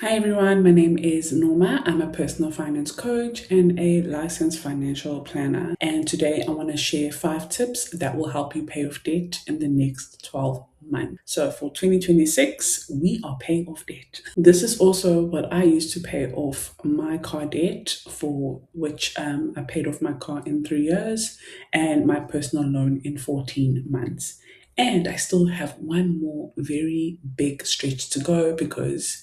Hi everyone, my name is Noma. I'm a personal finance coach and a licensed financial planner. And today I want to share 5 tips that will help you pay off debt in the next 12 months. So for 2026, we are paying off debt. This is also what I used to pay off my car debt, for which I paid off my car in 3 years and my personal loan in 14 months. And I still have one more very big stretch to go because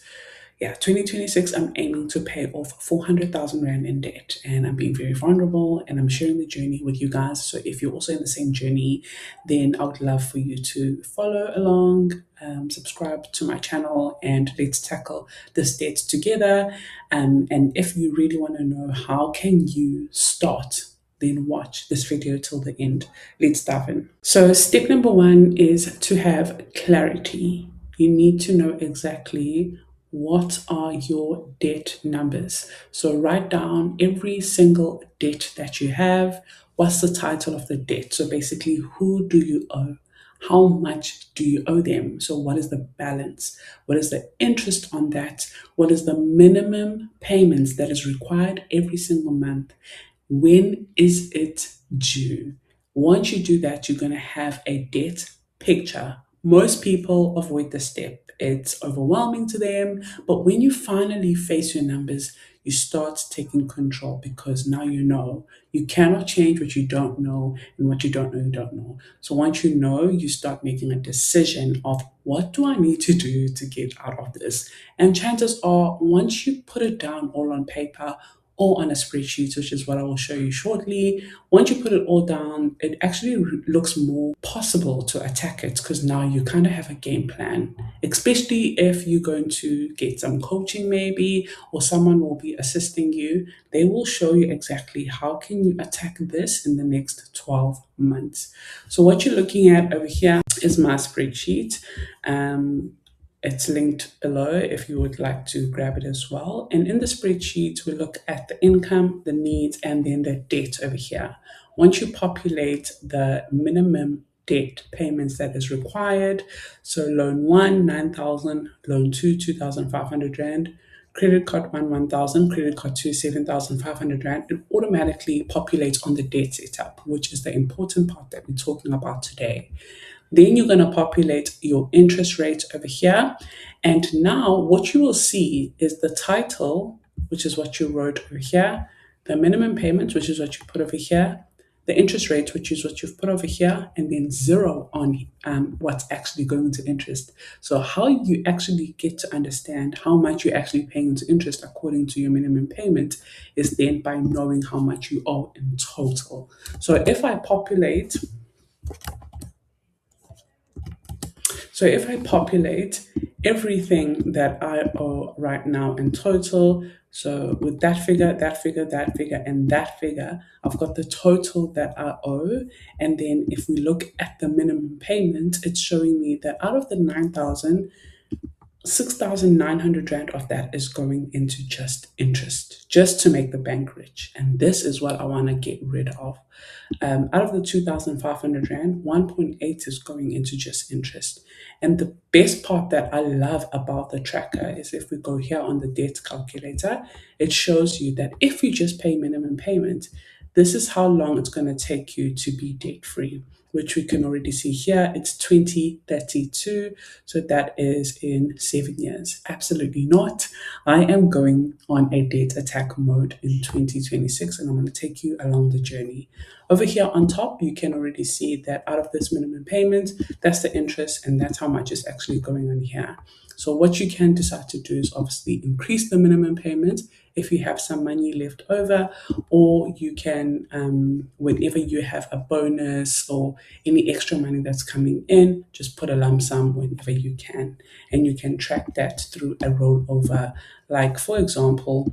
2026, I'm aiming to pay off 400,000 Rand in debt. And I'm being very vulnerable and I'm sharing the journey with you guys. So if you're also in the same journey, then I would love for you to follow along, subscribe to my channel, and let's tackle this debt together. And if you really want to know how can you start, then watch this video till the end. Let's dive in. So step number one is to have clarity. You need to know exactly what are your debt numbers. So write down every single debt that you have. What's the title of the debt? So basically, who do you owe? How much do you owe them? So what is the balance? What is the interest on that? What is the minimum payments that is required every single month? When is it due? Once you do that, you're going to have a debt picture. Most people avoid the step. It's overwhelming to them. But when you finally face your numbers, you start taking control because now you know. You cannot change what you don't know, and what you don't know, you don't know. So once you know, you start making a decision of what do I need to do to get out of this? And chances are, once you put it down all on paper, or on a spreadsheet, which is what I will show you shortly. Once you put it all down, it actually looks more possible to attack it because now you kind of have a game plan, especially if you're going to get some coaching maybe, or someone will be assisting you. They will show you exactly how can you attack this in the next 12 months. So what you're looking at over here is my spreadsheet. It's linked below if you would like to grab it as well. And in the spreadsheet, we look at the income, the needs, and then the debt over here. Once you populate the minimum debt payments that is required, so loan one, 9,000, loan two, 2,500 Rand, credit card one, 1,000, credit card two, 7,500 Rand, it automatically populates on the debt setup, which is the important part that we're talking about today. Then you're going to populate your interest rate over here. And now what you will see is the title, which is what you wrote over here, the minimum payment, which is what you put over here, the interest rate, which is what you've put over here, and then zero on what's actually going into interest. So how you actually get to understand how much you're actually paying into interest according to your minimum payment is then by knowing how much you owe in total. So if I populate everything that I owe right now in total, so with that figure, that figure, that figure, and that figure, I've got the total that I owe. And then if we look at the minimum payment, it's showing me that out of the 9,000, 6,900 Rand of that is going into just interest, just to make the bank rich. And this is what I want to get rid of. Out of the 2,500 Rand, 1.8 is going into just interest. And the best part that I love about the tracker is if we go here on the debt calculator, it shows you that if you just pay minimum payment, this is how long it's going to take you to be debt free, which we can already see here. It's 2032. So that is in 7 years. Absolutely not. I am going on a debt attack mode in 2026, and I'm going to take you along the journey. Over here on top, you can already see that out of this minimum payment, that's the interest, and that's how much is actually going on here. So what you can decide to do is obviously increase the minimum payment if you have some money left over, or you can, whenever you have a bonus or any extra money that's coming in, just put a lump sum whenever you can. And you can track that through a rollover. Like, for example,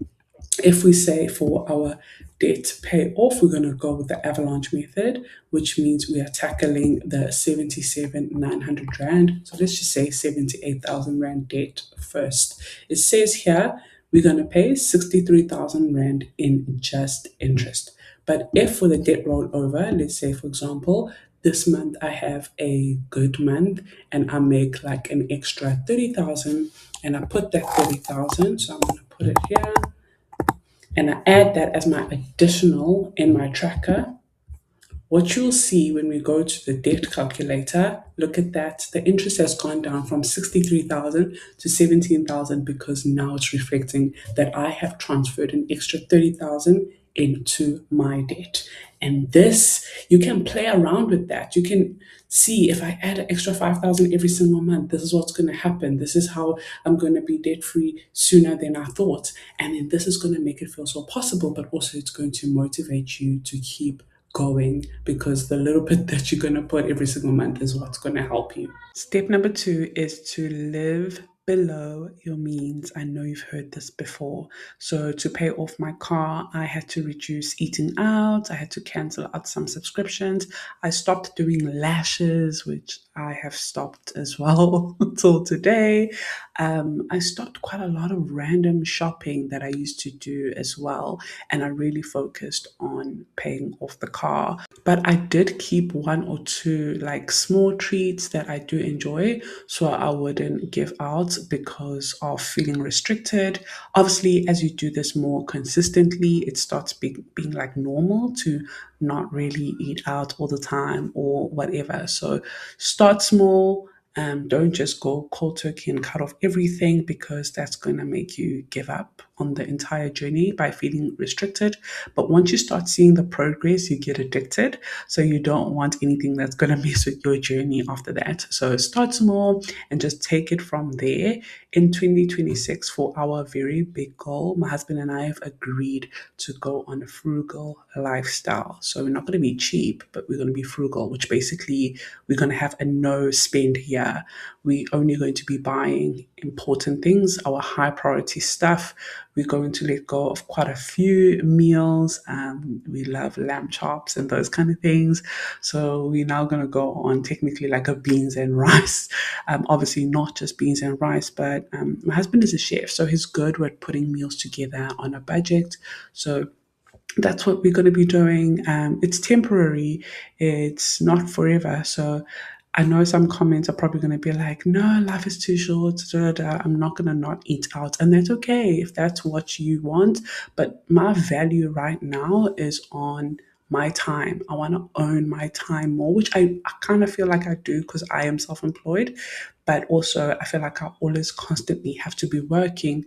if we say for our debt pay off, we're going to go with the avalanche method, which means we are tackling the 77,900 Rand. So let's just say 78,000 Rand debt first. It says here we're going to pay 63,000 Rand in just interest. But if for the debt rollover, let's say, for example, this month I have a good month and I make like an extra 30,000, and I put that 30,000. So I'm going to put it here, and I add that as my additional in my tracker. What you'll see when we go to the debt calculator, look at that. The interest has gone down from 63,000 to 17,000 because now it's reflecting that I have transferred an extra 30,000 into my debt. And this, you can play around with that. You can see if I add an extra 5,000 every single month, this is what's going to happen. This is how I'm going to be debt free sooner than I thought. And then this is going to make it feel so possible, but also it's going to motivate you to keep going because the little bit that you're going to put every single month is what's going to help you. Step number 2 is to live below your means. I know you've heard this before. So to pay off my car, I had to reduce eating out. I had to cancel out some subscriptions. I stopped doing lashes, which I have stopped as well till today. I stopped quite a lot of random shopping that I used to do as well. And I really focused on paying off the car. But I did keep one or two like small treats that I do enjoy, so I wouldn't give out because of feeling restricted. Obviously, as you do this more consistently, it starts being like normal to not really eat out all the time or whatever. So start small. Don't just go cold turkey and cut off everything because that's going to make you give up on the entire journey by feeling restricted. But once you start seeing the progress, you get addicted. So you don't want anything that's going to mess with your journey after that. So start small and just take it from there. In 2026, for our very big goal, my husband and I have agreed to go on a frugal lifestyle. So we're not going to be cheap, but we're going to be frugal, which basically we're going to have a no spend year. We're only going to be buying important things, our high priority stuff. We're going to let go of quite a few meals. We love lamb chops and those kind of things. So we're now going to go on technically like a beans and rice. Obviously, not just beans and rice, but my husband is a chef. So he's good with putting meals together on a budget. So that's what we're going to be doing. It's temporary, it's not forever. So I know some comments are probably going to be like, no, life is too short. Da, da, da. I'm not going to not eat out. And that's okay if that's what you want. But my value right now is on my time. I want to own my time more, which I kind of feel like I do because I am self employed. But also, I feel like I always constantly have to be working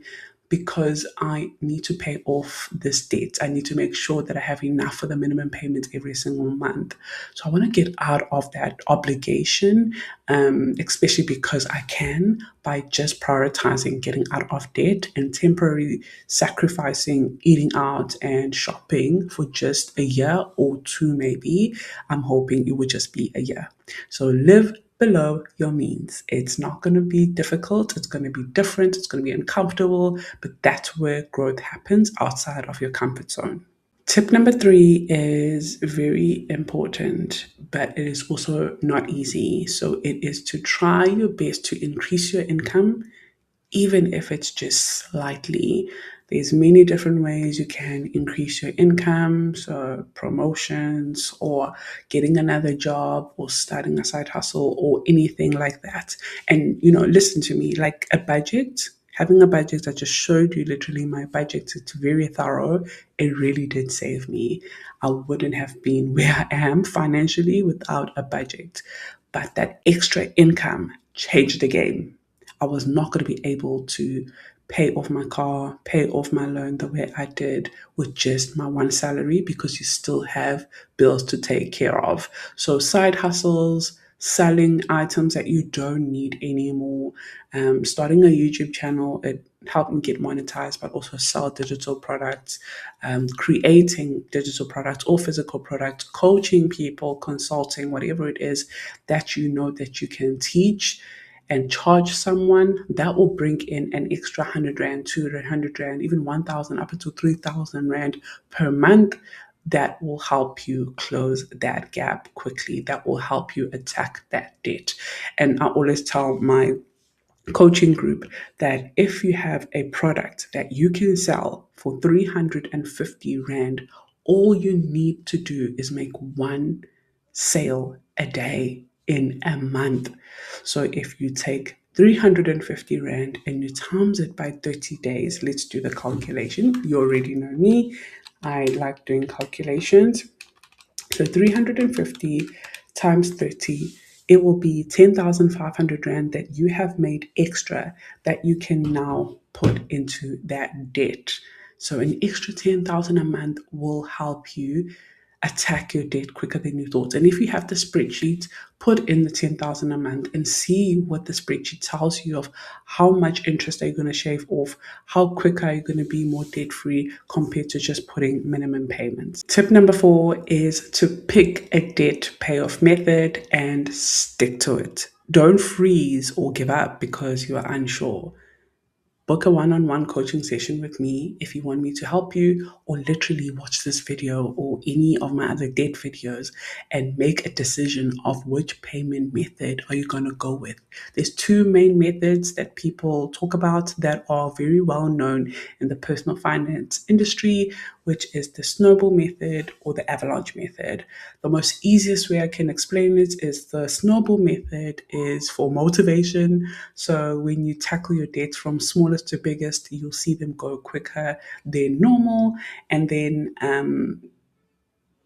because I need to pay off this debt. I need to make sure that I have enough for the minimum payments every single month. So I want to get out of that obligation, especially because I can by just prioritizing getting out of debt and temporarily sacrificing eating out and shopping for just a year or two, maybe. I'm hoping it would just be a year. So live below your means. It's not going to be difficult. It's going to be different. It's going to be uncomfortable, but that's where growth happens outside of your comfort zone. Tip number 3 is very important, but it is also not easy. So it is to try your best to increase your income even if it's just slightly. There's many different ways you can increase your income, so promotions or getting another job or starting a side hustle or anything like that. And listen to me, like a budget, having a budget, I just showed you literally my budget. It's very thorough. It really did save me. I wouldn't have been where I am financially without a budget. But that extra income changed the game. I was not going to be able to pay off my car, pay off my loan the way I did with just my one salary because you still have bills to take care of. So, side hustles, selling items that you don't need anymore, starting a YouTube channel, it helped me get monetized, but also sell digital products, creating digital products or physical products, coaching people, consulting, whatever it is that that you can teach and charge someone, that will bring in an extra 100 Rand, 200 Rand, even 1,000, up to 3,000 Rand per month. That will help you close that gap quickly. That will help you attack that debt. And I always tell my coaching group that if you have a product that you can sell for 350 Rand, all you need to do is make one sale a day in a month. So if you take 350 Rand and you times it by 30 days. Let's do the calculation. You already know me. I like doing calculations. So 350 times 30, it will be 10,500 Rand that you have made extra that you can now put into that debt. So an extra 10,000 a month will help you attack your debt quicker than you thought. And if you have the spreadsheet, put in the 10,000 a month and see what the spreadsheet tells you of how much interest are you going to shave off, how quick are you going to be more debt free compared to just putting minimum payments. Tip number 4 is to pick a debt payoff method and stick to it. Don't freeze or give up because you are unsure. Book a one-on-one coaching session with me if you want me to help you, or literally watch this video or any of my other debt videos and make a decision of which payment method are you going to go with. There's two main methods that people talk about that are very well known in the personal finance industry, which is the snowball method or the avalanche method. The most easiest way I can explain it is the snowball method is for motivation. So when you tackle your debts from smallest to biggest, you'll see them go quicker than normal. And then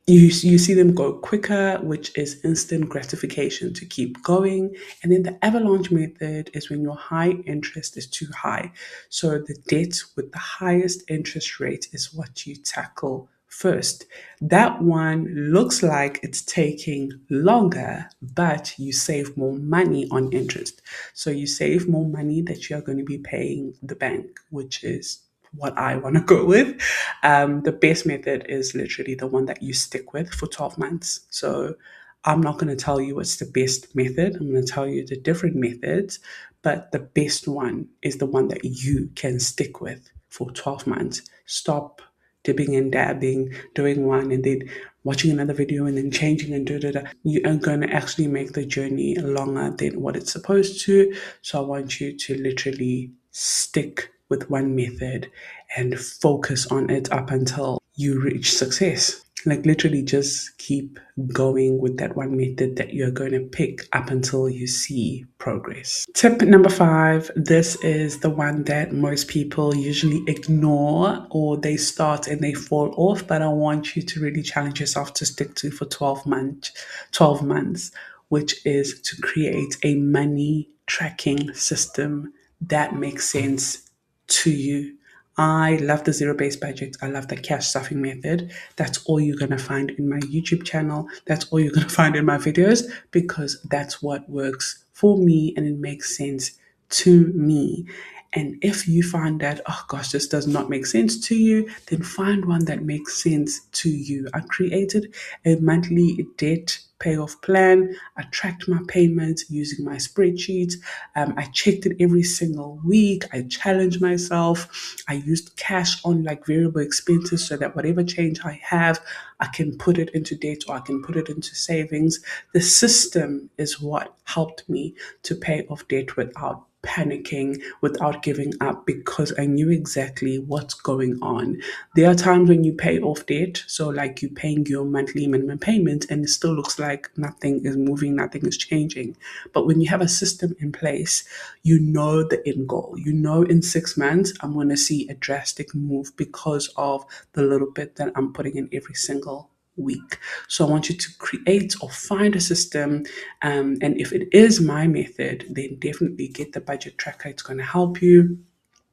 you see them go quicker, which is instant gratification to keep going. And then the avalanche method is when your high interest is too high. So the debt with the highest interest rate is what you tackle first. That one looks like it's taking longer, but you save more money on interest. So you save more money that you are going to be paying the bank, which is what I want to go with. The best method is literally the one that you stick with for 12 months. So I'm not going to tell you what's the best method. I'm going to tell you the different methods, but the best one is the one that you can stick with for 12 months. Stop dipping and dabbing, doing one and then watching another video and then changing and da. You are going to actually make the journey longer than what it's supposed to. So I want you to literally stick with one method and focus on it up until you reach success. Like literally just keep going with that one method that you're going to pick up until you see progress. Tip number 5, this is the one that most people usually ignore or they start and they fall off, but I want you to really challenge yourself to stick to for 12 months, which is to create a money tracking system that makes sense to you. I love the zero-based budget. I love the cash stuffing method. That's all you're going to find in my YouTube channel. That's all you're going to find in my videos because that's what works for me and it makes sense to me. And if you find that, oh gosh, this does not make sense to you, then find one that makes sense to you. I created a monthly debt payoff plan. I tracked my payments using my spreadsheet. I checked it every single week. I challenged myself. I used cash on like variable expenses so that whatever change I have, I can put it into debt or I can put it into savings. The system is what helped me to pay off debt without panicking, without giving up, because I knew exactly what's going on. There are times when you pay off debt, so like you're paying your monthly minimum payment and it still looks like nothing is moving, nothing is changing. But when you have a system in place, you know the end goal. You know in 6 months, I'm going to see a drastic move because of the little bit that I'm putting in every single week. So I want you to create or find a system. And if it is my method, then definitely get the budget tracker. It's going to help you,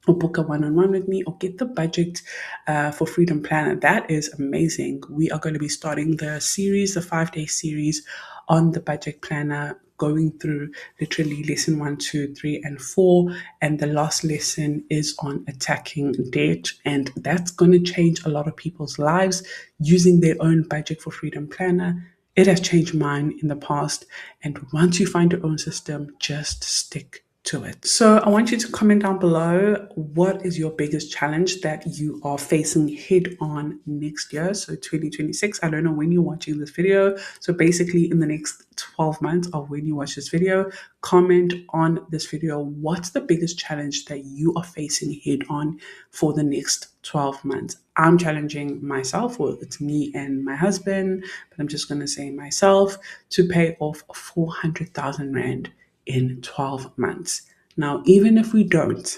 or book a one-on-one with me, or get the budget for Freedom Planner. That is amazing. We are going to be starting the series, the 5-day series on the budget planner, going through literally lesson 1, 2, 3, and 4. And the last lesson is on attacking debt. And that's going to change a lot of people's lives using their own budget for Freedom Planner. It has changed mine in the past. And once you find your own system, just stick to it. So I want you to comment down below, what is your biggest challenge that you are facing head on next year? So 2026, I don't know when you're watching this video. So basically in the next 12 months of when you watch this video, comment on this video. What's the biggest challenge that you are facing head on for the next 12 months? I'm challenging myself, well, it's me and my husband, but I'm just going to say myself, to pay off 400,000 Rand in 12 months. Now, even if we don't,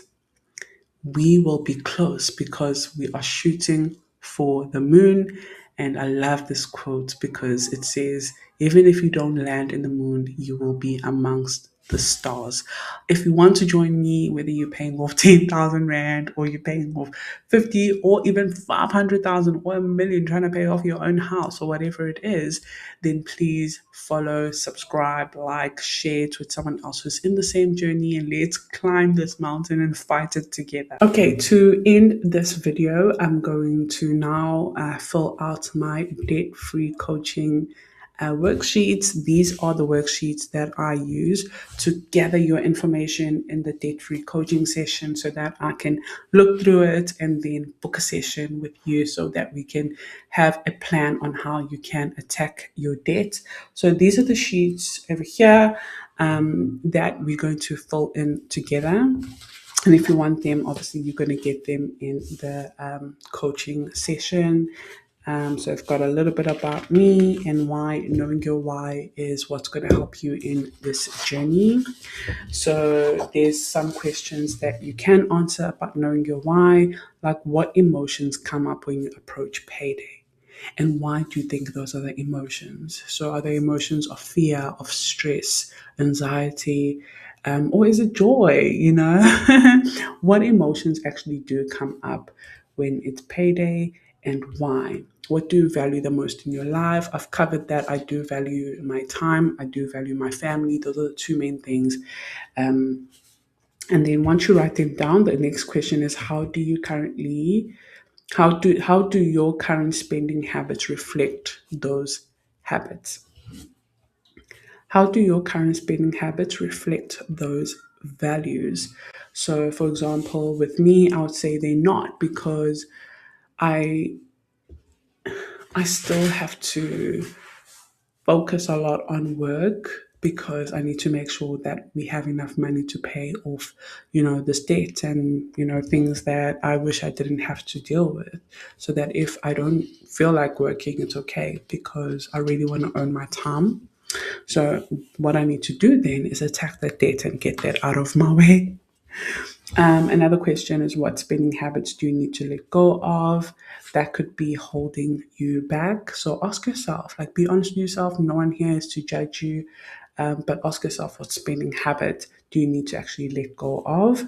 we will be close because we are shooting for the moon. And I love this quote because it says, even if you don't land in the moon, you will be amongst the stars. If you want to join me, whether you're paying off 10,000 Rand or you're paying off 50 or even 500,000 or a million trying to pay off your own house or whatever it is, then please follow, subscribe, like, share it with someone else who's in the same journey, and let's climb this mountain and fight it together. Okay, to end this video, I'm going to now fill out my debt-free coaching worksheets. These are the worksheets that I use to gather your information in the debt-free coaching session so that I can look through it and then book a session with you so that we can have a plan on how you can attack your debt. So these are the sheets over here that we're going to fill in together. And if you want them, obviously you're going to get them in the coaching session. So I've got a little bit about me and why knowing your why is what's going to help you in this journey. So there's some questions that you can answer about knowing your why, like what emotions come up when you approach payday? And why do you think those are the emotions? So are they emotions of fear, of stress, anxiety, or is it joy? What emotions actually do come up when it's payday and why? What do you value the most in your life? I've covered that. I do value my time. I do value my family. Those are the two main things. And then once you write them down, the next question is how do your current spending habits reflect those habits? How do your current spending habits reflect those values? So, for example, with me, I would say they're not because I I still have to focus a lot on work because I need to make sure that we have enough money to pay off, this debt and, things that I wish I didn't have to deal with. So that if I don't feel like working, it's okay because I really want to earn my time. So what I need to do then is attack that debt and get that out of my way. Another question is what spending habits do you need to let go of that could be holding you back? So ask yourself, like, be honest with yourself. No one here is to judge you, but ask yourself what spending habit do you need to actually let go of?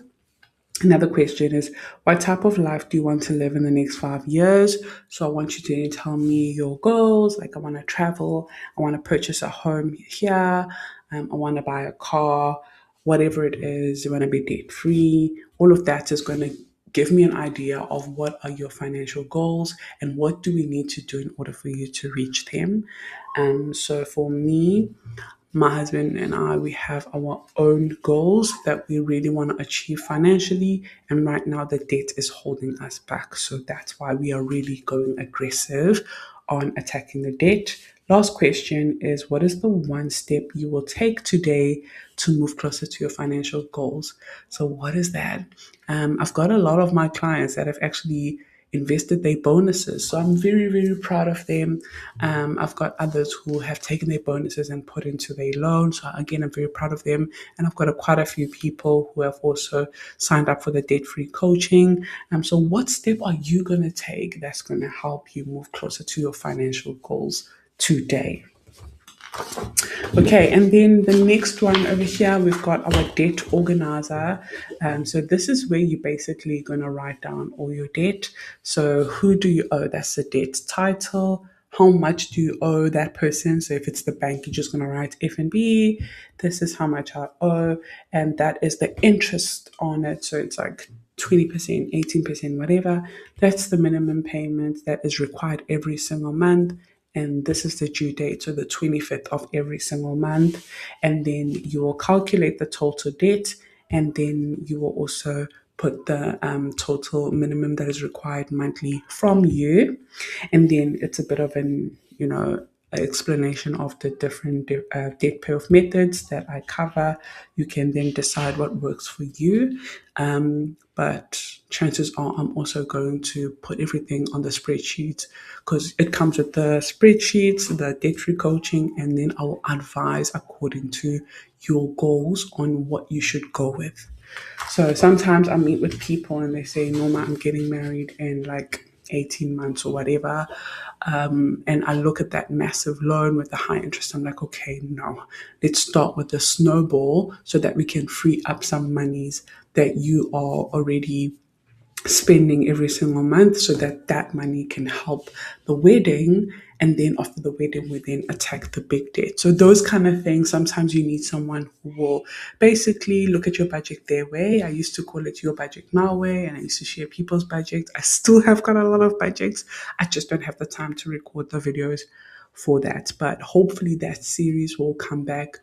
Another question is, what type of life do you want to live in the next 5 years? So I want you to tell me your goals. Like, I want to travel. I want to purchase a home here. I want to buy a car, whatever it is. You want to be debt free. All of that is going to give me an idea of what are your financial goals and what do we need to do in order for you to reach them. So for me, my husband and I, we have our own goals that we really want to achieve financially. And right now, the debt is holding us back. So that's why we are really going aggressive on attacking the debt. Last question is, what is the one step you will take today to move closer to your financial goals? So, what is that? I've got a lot of my clients that have actually invested their bonuses. So I'm very, very proud of them. I've got others who have taken their bonuses and put into their loan. So again, I'm very proud of them. And I've got quite a few people who have also signed up for the debt-free coaching. So what step are you going to take that's going to help you move closer to your financial goals today? Okay, and then the next one over here, we've got our debt organizer. So this is where you're basically going to write down all your debt. So who do you owe? That's the debt title. How much do you owe that person? So if it's the bank, you're just going to write F&B. This is how much I owe. And that is the interest on it. So it's like 20%, 18%, whatever. That's the minimum payment that is required every single month. And this is the due date, so the 25th of every single month. And then you will calculate the total debt, and then you will also put the total minimum that is required monthly from you. And then it's a bit of explanation of the different debt payoff methods that I cover. You can then decide what works for you. But chances are I'm also going to put everything on the spreadsheet because it comes with the spreadsheets, the debt-free coaching, and then I will advise according to your goals on what you should go with. So sometimes I meet with people and they say, Norma, I'm getting married in like 18 months or whatever. And I look at that massive loan with the high interest. I'm like, okay, no, let's start with the snowball so that we can free up some monies that you are already spending every single month so that that money can help the wedding. And then after the wedding we then attack the big debt. So those kind of things, sometimes you need someone who will basically look at your budget their way. I used to call it your budget my way, and I used to share people's budgets. I still have got a lot of budgets. I just don't have the time to record the videos for that, but hopefully that series will come back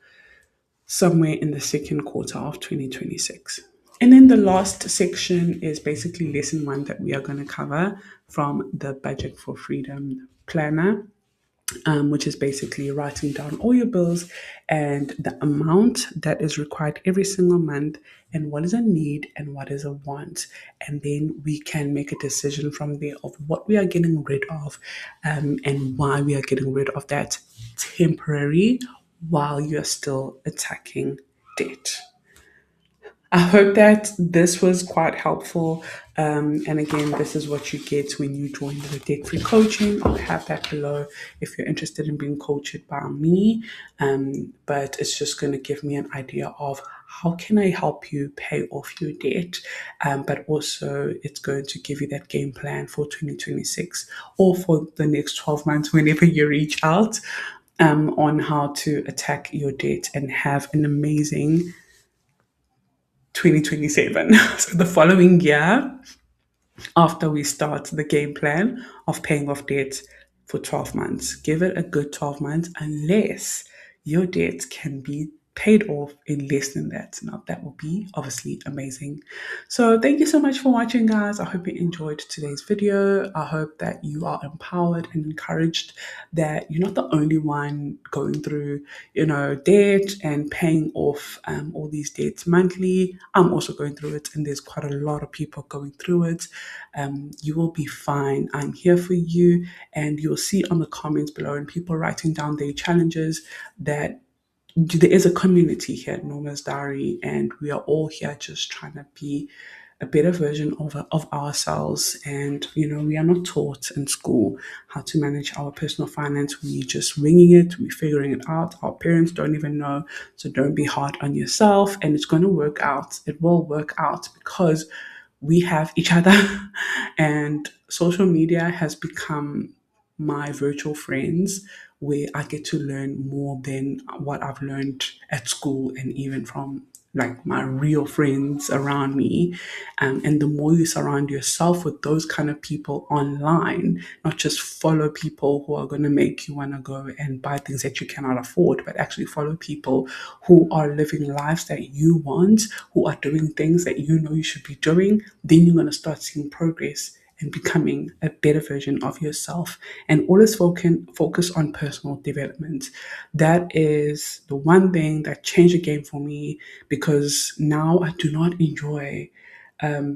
somewhere in the second quarter of 2026. And then the last section is basically lesson one that we are going to cover from the Budget for Freedom Planner, which is basically writing down all your bills and the amount that is required every single month, and what is a need and what is a want. And then we can make a decision from there of what we are getting rid of, and why we are getting rid of that temporary while you're still attacking debt. I hope that this was quite helpful. And again, this is what you get when you join the debt free coaching. I'll have that below if you're interested in being coached by me. But it's just going to give me an idea of how can I help you pay off your debt. But also, it's going to give you that game plan for 2026 or for the next 12 months whenever you reach out. On how to attack your debt and have an amazing 2027. So the following year, after we start the game plan of paying off debt for 12 months, give it a good 12 months unless your debt can be paid off in less than that. Now, that will be obviously amazing. So, thank you so much for watching, guys. I hope you enjoyed today's video. I hope that you are empowered and encouraged that you're not the only one going through, debt and paying off all these debts monthly. I'm also going through it, and there's quite a lot of people going through it. You will be fine. I'm here for you, and you'll see on the comments below and people writing down their challenges that there is a community here at Nomazdiary, and we are all here just trying to be a better version of ourselves. And, we are not taught in school how to manage our personal finance. We're just winging it, we're figuring it out. Our parents don't even know. So don't be hard on yourself, and it's going to work out. It will work out because we have each other. And social media has become my virtual friends where I get to learn more than what I've learned at school and even from like my real friends around me. And the more you surround yourself with those kind of people online, not just follow people who are going to make you want to go and buy things that you cannot afford, but actually follow people who are living lives that you want, who are doing things that you know you should be doing, then you're going to start seeing progress and becoming a better version of yourself. And always focus on personal development. That is the one thing that changed the game for me, because now I do not enjoy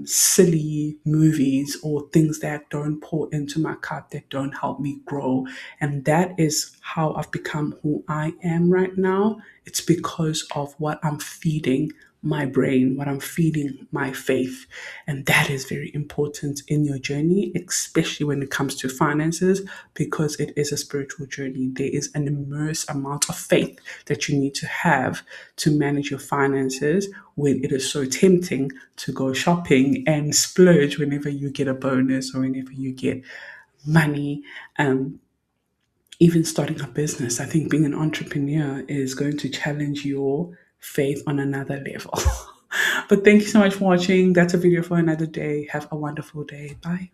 silly movies or things that don't pour into my cup, that don't help me grow. And that is how I've become who I am right now. It's because of what I'm feeding my brain, what I'm feeding my faith. And that is very important in your journey, especially when it comes to finances, because it is a spiritual journey. There is an immense amount of faith that you need to have to manage your finances, when it is so tempting to go shopping and splurge whenever you get a bonus or whenever you get money. Even starting a business, I think being an entrepreneur is going to challenge your faith on another level. But thank you so much for watching. That's a video for another day. Have a wonderful day. Bye.